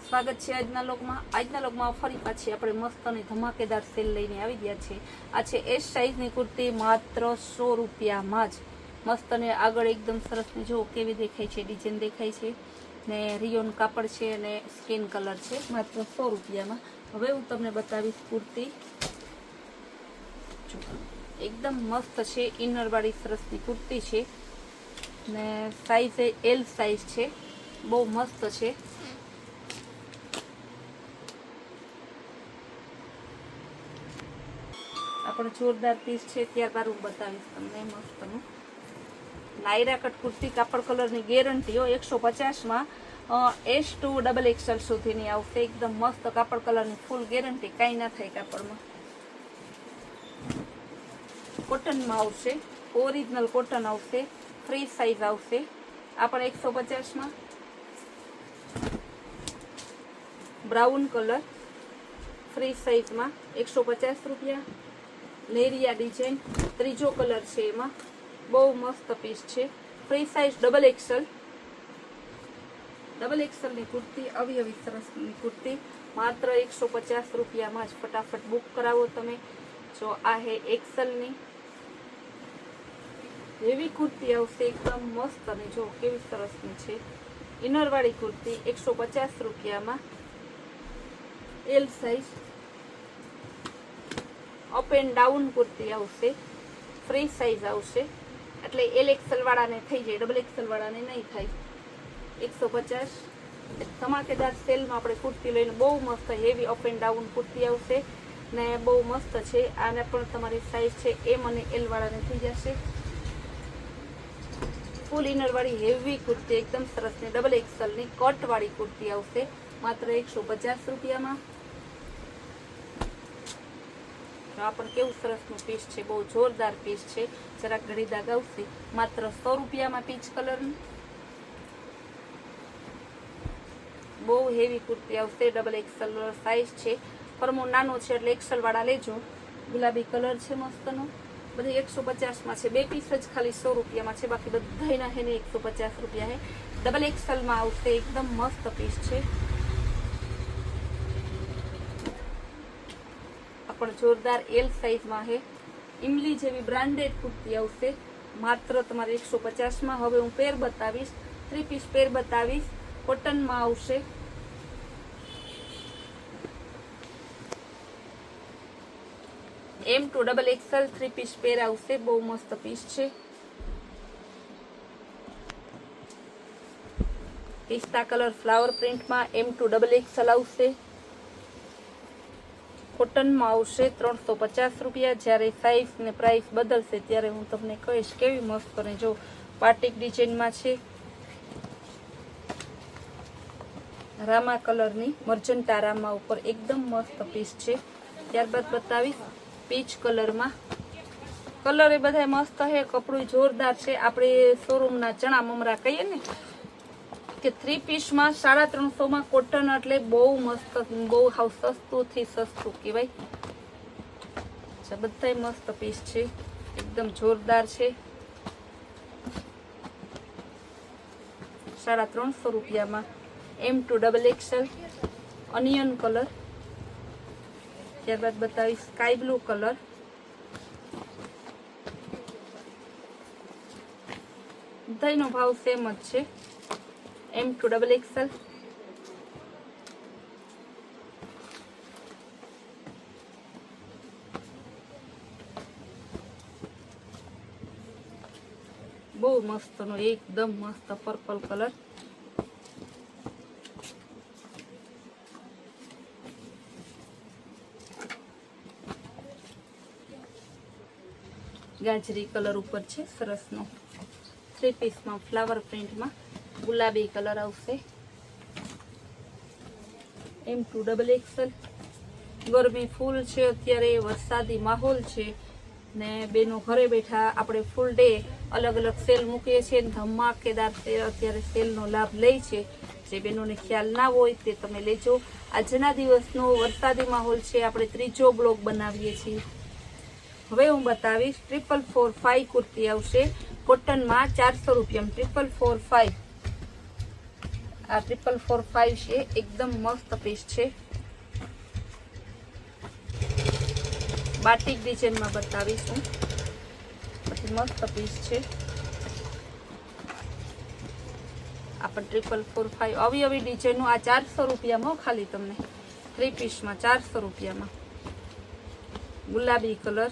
સ્વાગત છે આજના લોકમાં ફરી પાછી આપણે મસ્ત અને ધમાકેદાર સેલ લઈને આવી ગયા છે। આ છે એસ સાઇઝની કુર્તી માત્ર 100 રૂપિયામાં જ। મસ્ત અને આગળ એકદમ સરસ ને જો કેવી દેખાય છે, ડિઝાઇન દેખાય છે ને રિયોન કાપડ છે અને સ્કિન કલર છે માત્ર 100 રૂપિયામાં। હવે હું તમને બતાવીશ કુર્તી, એકદમ મસ્ત છે, ઇનર વાળી સરસની કુર્તી છે ને સાઈઝ એલ સાઈઝ છે, બહુ મસ્ત છે। આપણે જોરદાર પીસ છે, ત્યારબાદ હું બતાવીશ તમને મસ્તનું નાયરા કટ કુર્તી, કાપડ કલરની ગેરંટી હો। 150માં S to XXL સુધીની આવશે। એકદમ મસ્ત કાપડ કલરની ફૂલ ગેરંટી, કાંઈ ના થાય કાપડમાં। કોટનમાં આવશે, ઓરિજિનલ કોટન આવશે, ફ્રી સાઈઝ આવશે। આ પણ 150માં। બ્રાઉન કલર ફ્રી સાઈઝમાં 150 રૂપિયા। લેરિયા ડિઝાઇન ત્રીજો કલર છે, એમાં બહુ મસ્ત પીસ છે। ફ્રી સાઈઝ ડબલ એક્સેલની કુર્તી, આવી સરસની કુર્તી માત્ર 150 રૂપિયામાં જ। ફટાફટ બુક કરાવો તમે। જો આ હે એક્સેલની એવી કુર્તી આવશે, એકદમ મસ્ત અને જો કેવી સરસની છે, ઇનરવાળી કુર્તી 150 રૂપિયામાં। L size up and down kurti આવશે, ફ્રી સાઈઝ આવશે, એટલે એલ એક્સેલ વાળાને થઈ જાય, ડબલ એક્સેલ વાળાને નહીં થાય। 150 ધમાકેદાર સેલમાં આપણે કુર્તી લઈને બહુ મસ્ત heavy up and down kurti આવશે ને બહુ મસ્ત છે। આને પણ તમારી સાઈઝ છે એમ અને એલ વાળાને થઈ જશે। ફૂલ ઇનર વાળી હેવી કુર્તી એકદમ સરસની ડબલ એક્સેલની કટ વાળી કુર્તી આવશે માત્ર 150 રૂપિયામાં। આ પણ કેવું સરસનું પીસ છે, બહુ જોરદાર પીસ છે, જરાક ઘડી દાગ આવશે માત્ર 100 રૂપિયામાં। પીચ કલરની બહુ હેવી કુર્તી આવશે, ડબલ એક્સેલ સાઈઝ છે, ફરમો નાનો છે એટલે એક્સેલ વાળા લેજો। ગુલાબી કલર છે મસ્તનો, બધી 150માં છે, બે પીસ જ ખાલી 100 રૂપિયામાં છે, બાકી બધાના હે ને 150 રૂપિયા હે। ડબલ એક્સેલમાં આવશે, એકદમ મસ્ત પીસ છે। પણ જોરદાર એલ સાઈઝમાં હે, ઇમલી જેવી બ્રાન્ડેડ કુર્તી આવશે માત્ર તમારે 150માં। હવે હું પેર બતાવીશ, 3 પીસ પેર બતાવીશ, કોટનમાં આવશે। M to XXL 3 piece pair આવશે, બહુ મસ્ત પીસ છે। પિસ્તા કલર ફ્લાવર પ્રિન્ટમાં M to XXL આવશે, કોટનમાં આવશે 350 રૂપિયા। જ્યારે સાઈઝ ને પ્રાઇસ બદલશે ત્યારે હું તમને કહીશ કેવી મસ્ત અને જો પાર્ટિક ડિઝાઇનમાં છે। રામા કલરની મર્જન્ટા રામા ઉપર એકદમ મસ્ત પીસ છે। ત્યારબાદ બતાવીશ પીચ કલરમાં, કલર એ બધા મસ્ત છે, કપડું જોરદાર છે। આપણે શોરૂમના ચણા મમરા કહીએ ને કે 3 પીસમાં 350માં કોટન, એટલે બહુ મસ્ત, બહુ હાવ સસ્તું થી સસ્તું કહેવાય। બધા મસ્ત પીસ છે, એકદમ જોરદાર છે, 350 રૂપિયામાં। M to XXL onion colour. ત્યારબાદ બતાવીશ સ્કાય બ્લુ કલર, બધાનો ભાવ સેમ જ છે, M to XXL। બહુ મસ્તનો એકદમ મસ્ત પર્પલ કલર, ગાજરી કલર ઉપર છે સરસનો, 3 પીસમાં ફ્લાવર પ્રિન્ટમાં ગુલાબી કલર આવશે, M to XXL। ગરમી ફૂલ છે, અત્યારે વરસાદી માહોલ છે ને બેનો ઘરે બેઠા આપણે ફૂલ ડે અલગ અલગ સેલ મૂકીએ છીએ, ધમાકેદાર અત્યારે સેલનો લાભ લે છે। જે બેનોને ખ્યાલ ના હોય તે તમે લેજો। આજના દિવસનો વરસાદી માહોલ છે, આપણે ત્રીજો બ્લોગ બનાવીએ છીએ। હવે હું બતાવીશ 4445 કુર્તી આવશે કોટનમાં 400 રૂપિયામાં। 4445 આ 4445 છે, એકદમ મસ્ત પીસ છે. બાટિક ડિઝાઇનમાં બતાવીશું. પછી મસ્ત પીસ છે. આ પણ 4445 આવી આવી ડિઝાઇનનું. આ 400 રૂપિયામાં ખાલી તમને 3 પીસમાં 400 રૂપિયામાં. ગુલાબી કલર,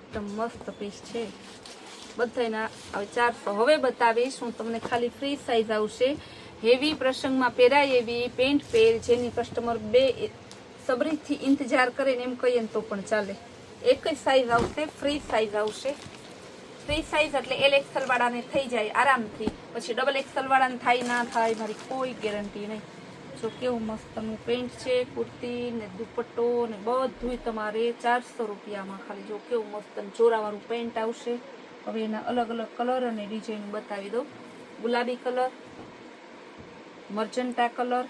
એકદમ મસ્ત પીસ છે. બધાના હવે 400. હવે બતાવીશ હું તમને ખાલી ફ્રી સાઈઝ આવશે. હેવી પ્રસંગમાં પહેરાય એવી પેન્ટ પેર જેની કસ્ટમર બે સબરીથી ઇંતજાર કરે ને એમ કહીએ ને તો પણ ચાલે. એક જ સાઈઝ આવશે, ફ્રી સાઈઝ આવશે. ફ્રી સાઈઝ એટલે LXL વાળાને થઈ જાય આરામથી. પછી XXL વાળાને થાય ના થાય મારી કોઈ ગેરંટી નહીં. જો કેવું મસ્તનું પેન્ટ છે, કુર્તી ને દુપટ્ટો ને બધું તમારે 400 રૂપિયામાં ખાલી. જો કેવું મસ્ત ચોરાવાળું પેન્ટ આવશે. હવે એના અલગ અલગ કલર અને ડિઝાઇન બતાવી દો. ગુલાબી કલર, મર્જન્ટા કલર,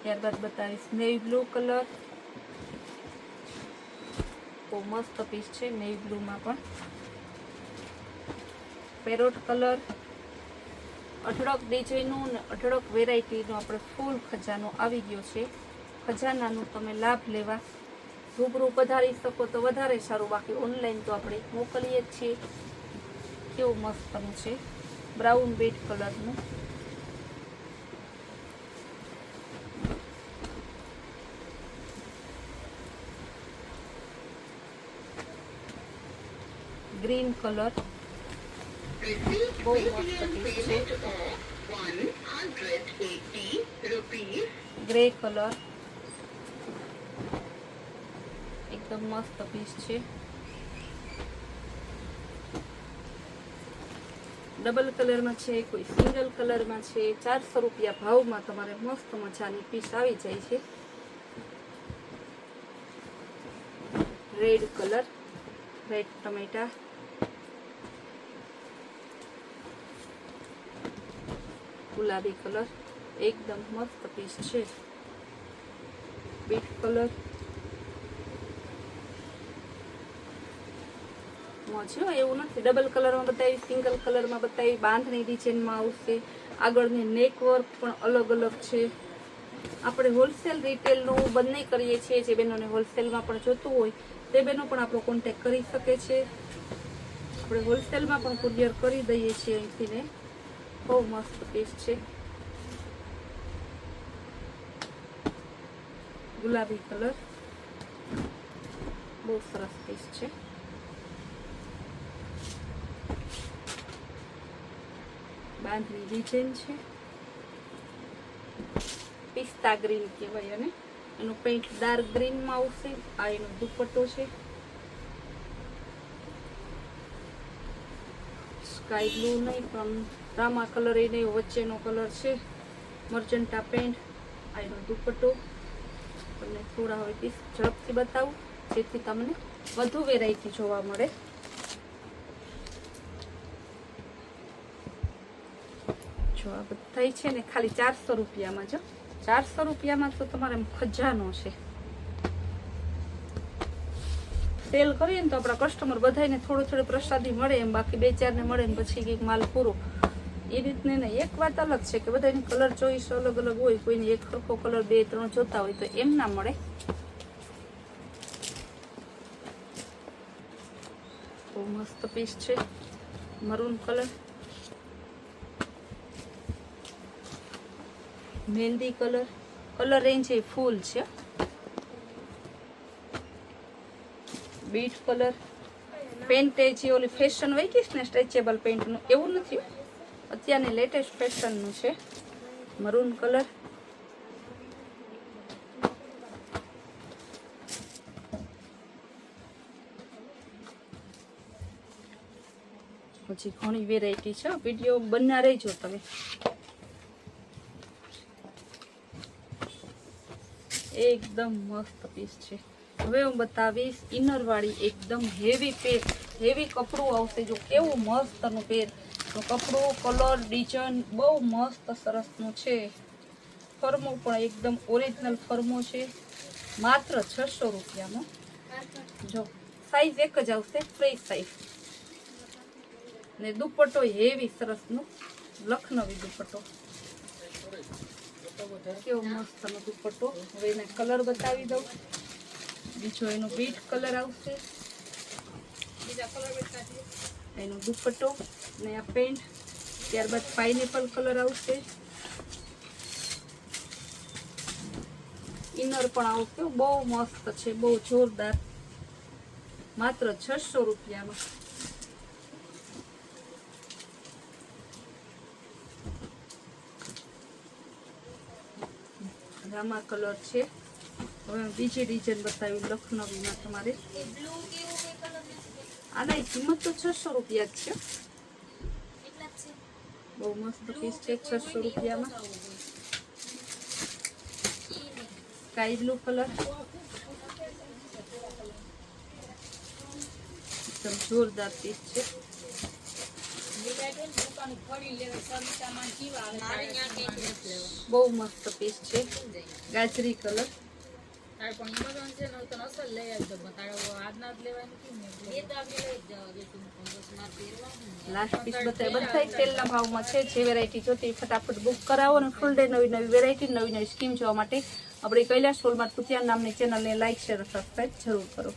ત્યારબાદ બતાવીશ નેવી બ્લુ કલર. બહુ મસ્ત પીસ છે નેવી બ્લુમાં પણ. Parrot colour. અઢળક ડિઝાઇનનું ને અઢળક વેરાયટીનો આપણે ફૂલ ખજાનો આવી ગયો છે. ખજાનાનું તમે લાભ લેવા રૂબરૂ પધારી શકો તો વધારે સારું. બાકી ઓનલાઈન તો આપણે મોકલીએ જ છીએ. કેવું મસ્તનું છે, બ્રાઉન બેડ કલરનું. ગ્રીન કલર, બહુ મસ્ત પીસ છે. ગ્રે કલર, એકદમ મસ્ત પીસ છે. ડબલ કલરમાં છે, કોઈ સિંગલ કલરમાં છે. 400 રૂપિયા ભાવમાં તમારે મસ્ત મજાની પીસ આવી જાય છે. રેડ કલર, રેડ ટમેટા, ગુલાબી કલર, એકદમ મસ્ત પીસ છે. બીટ કલર, એવું નથી ડબલ કલરમાં બતાવી, સિંગલ કલરમાં બતાવી. બાંધણી ડિઝાઇનમાં આવશે. આગળની નેક વર્ક પણ અલગ અલગ છે. આપણે હોલસેલ રિટેલનું બંને કરીએ છીએ. જે બહેનોને હોલસેલમાં પણ જોતું હોય તે બહેનો પણ આપણો કોન્ટેક કરી શકે છે. આપણે હોલસેલમાં પણ કુરિયર કરી દઈએ છીએ અહીંથી ને. બહુ મસ્ત પીસ છે. ગુલાબી કલર, બહુ સરસ પીસ છે. બાંધણી ડિઝાઇન છે. પિસ્તા ગ્રીન કહેવાય અને એનું પેન્ટ ડાર્ક ગ્રીનમાં આવશે. આ એનો દુપટ્ટો છે. સ્કાય બ્લુ નહીં પણ રામા કલર એને વચ્ચેનો કલર છે. મર્જન્ટા પેન્ટ, આ એનો દુપટ્ટો. તમને થોડા હવે પીસ ઝડપથી બતાવું જેથી તમને વધુ વેરાયટી જોવા મળે. જો આ બધા છે ને ખાલી 400 રૂપિયામાં. જો 400 રૂપિયામાં તો તમારે ખજાનો છે. સેલ કરીએ ને તો આપણા કસ્ટમર બધાને થોડું પ્રસાદી મળે એમ. બાકી 2-4 ને મળે ને પછી કંઈક માલ પૂરો એ રીતને નહીં. એક વાત અલગ છે કે બધાની કલર ચોઈસ અલગ અલગ હોય. કોઈને એક સરખો કલર 2-3 જોતા હોય તો એમ ના મળે. બહુ મસ્ત પીસ છે. મરૂન કલર, મહેંદી કલર. કલર રેન્જ એ ફૂલ છે. Bit colour. પેન્ટ જે ઓલી ફેશન હોય કે ને સ્ટ્રેચેબલ પેન્ટનું એવું નથી. અત્યારની લેટેસ્ટ ફેશનનું છે. મરૂન કલર, પછી ઘણી વેરાયટી છે. વિડીયો બના રહેજો તમે. એકદમ મસ્ત પીસ છે. હવે હું બતાવીશ ઇનર વાળી એકદમ હેવી કપડું આવશે. જો કેવું મસ્તનું કપડું, કલર, ડિઝાઇન બહુ મસ્ત સરસનું છે. ફરમો પણ એકદમ ઓરિજિનલ ફરમો છે. માત્ર 600 રૂપિયામાં. જો સાઈઝ એક જ આવશે, ફ્રેશ સાઈઝ. ને દુપટ્ટો હેવી સરસ નો લખનવી દુપટ્ટો, કેવો મસ્ત નો દુપટ્ટો. હવે એને કલર બતાવી દઉં. બીજો એનો બીટ કલર આવશે, એનો દુપટ્ટો ને આ પેન્ટ. ત્યારબાદ પાઇનેપલ કલર આવશે, ઇનર પણ આવશે. બહુ મસ્ત છે, બહુ જોરદાર. માત્ર 600 રૂપિયામાં. રામા કલર છે. હવે બીજી ડિઝાઇન બતાવી લખનવીમાં તમારે. આની કિંમત તો 600 રૂપિયા જ છે. બહુ મસ્ત પીસ છે 600 રૂપિયામાં. સ્કાય બ્લુ કલર, એકદમ જોરદાર પીસ છે. બહુ મસ્ત પીસ છે. ગાજરી કલર, લાસ્ટ પીસ બધા સેલના ભાવમાં છે. જે વેરાયટી જોતી ફટાફટ બુક કરાવો અને ફૂલ ડે નવી નવી વેરાયટી, નવી નવી સ્કીમ જોવા માટે આપણી કૈલાશ હોલમાર્ટ કુતિયા નામની ચેનલને લાઈક, શેર, સબસ્ક્રાઈબ જરૂર કરો.